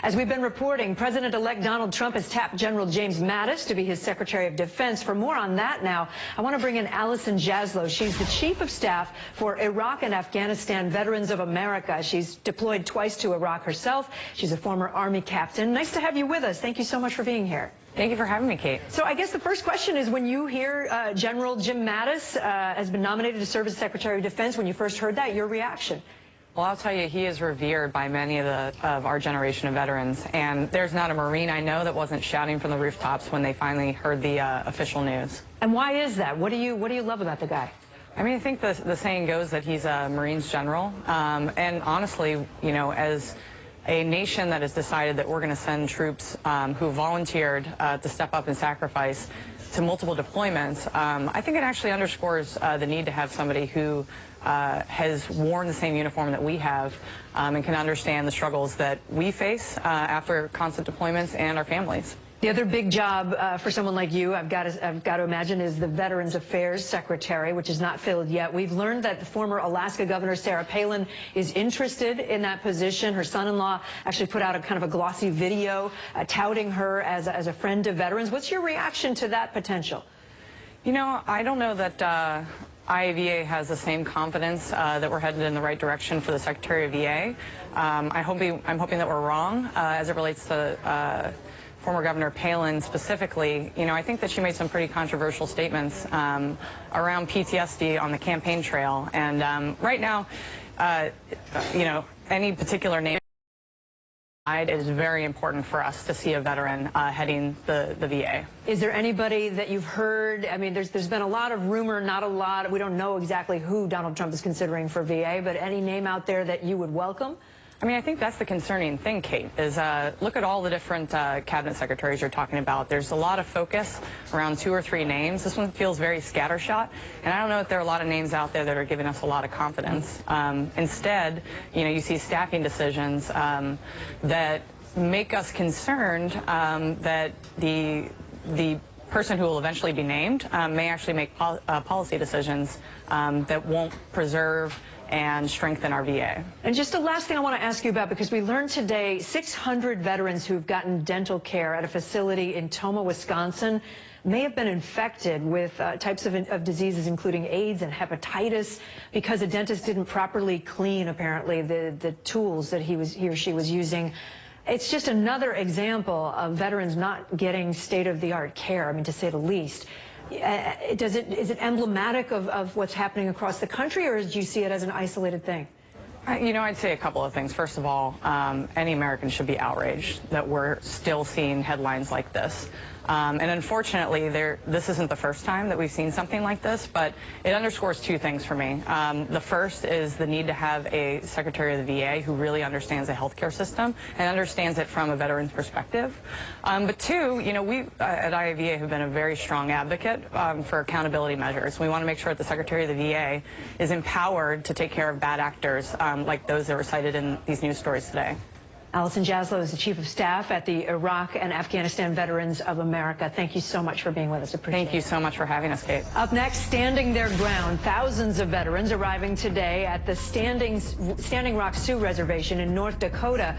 As we've been reporting, President-elect Donald Trump has tapped General James Mattis to be his Secretary of Defense. For more on that now, I want to bring in Allison Jaslow. She's the Chief of Staff for Iraq and Afghanistan Veterans of America. She's deployed twice to Iraq herself. She's a former Army captain. Nice to have you with us. Thank you so much for being here. Thank you for having me, Kate. So I guess the first question is, when you hear General Jim Mattis has been nominated to serve as Secretary of Defense, when you first heard that, your reaction? Well, I'll tell you, he is revered by many of our generation of veterans, and there's not a Marine I know that wasn't shouting from the rooftops when they finally heard the official news. And why is that? What do you love about the guy? I mean, I think the saying goes that he's a Marines general, and honestly, you know, as a nation that has decided that we're going to send troops who volunteered to step up and sacrifice to multiple deployments, I think it actually underscores the need to have somebody who has worn the same uniform that we have and can understand the struggles that we face after constant deployments and our families. The other big job for someone like you, I've got to imagine, is the Veterans Affairs Secretary, which is not filled yet. We've learned that the former Alaska Governor Sarah Palin is interested in that position. Her son-in-law actually put out a kind of a glossy video touting her as a friend of veterans. What's your reaction to that potential? You know, I don't know that IAVA has the same confidence that we're headed in the right direction for the Secretary of VA. I'm hoping that we're wrong as it relates to former Governor Palin specifically. You know, I think that she made some pretty controversial statements around PTSD on the campaign trail. And right now, you know, any particular name, it is very important for us to see a veteran heading the VA. Is there anybody that you've heard? I mean, there's been a lot of rumor, not a lot. We don't know exactly who Donald Trump is considering for VA, but any name out there that you would welcome? I mean, I think that's the concerning thing, Kate, is look at all the different cabinet secretaries you're talking about. There's a lot of focus around 2 or 3 names. This one feels very scattershot, and I don't know if there are a lot of names out there that are giving us a lot of confidence. Instead, you know, you see staffing decisions that make us concerned that the person who will eventually be named may actually make policy decisions that won't preserve and strengthen our VA. And just the last thing I want to ask you about, because we learned today 600 veterans who've gotten dental care at a facility in Tomah, Wisconsin, may have been infected with types of diseases, including AIDS and hepatitis, because a dentist didn't properly clean, apparently, the tools that he or she was using. It's just another example of veterans not getting state-of-the-art care, I mean, to say the least. Is it emblematic of what's happening across the country, or do you see it as an isolated thing? You know, I'd say a couple of things. First of all, any American should be outraged that we're still seeing headlines like this. And unfortunately, this isn't the first time that we've seen something like this, but it underscores 2 things for me. The first is the need to have a Secretary of the VA who really understands the healthcare system and understands it from a veteran's perspective. But 2, you know, we at IAVA have been a very strong advocate for accountability measures. We want to make sure that the Secretary of the VA is empowered to take care of bad actors like those that were cited in these news stories today. Allison Jaslow is the Chief of Staff at the Iraq and Afghanistan Veterans of America. Thank you so much for being with us. Appreciate it. Thank you so much for having us, Kate. Up next, standing their ground. Thousands of veterans arriving today at the Standing Rock Sioux Reservation in North Dakota.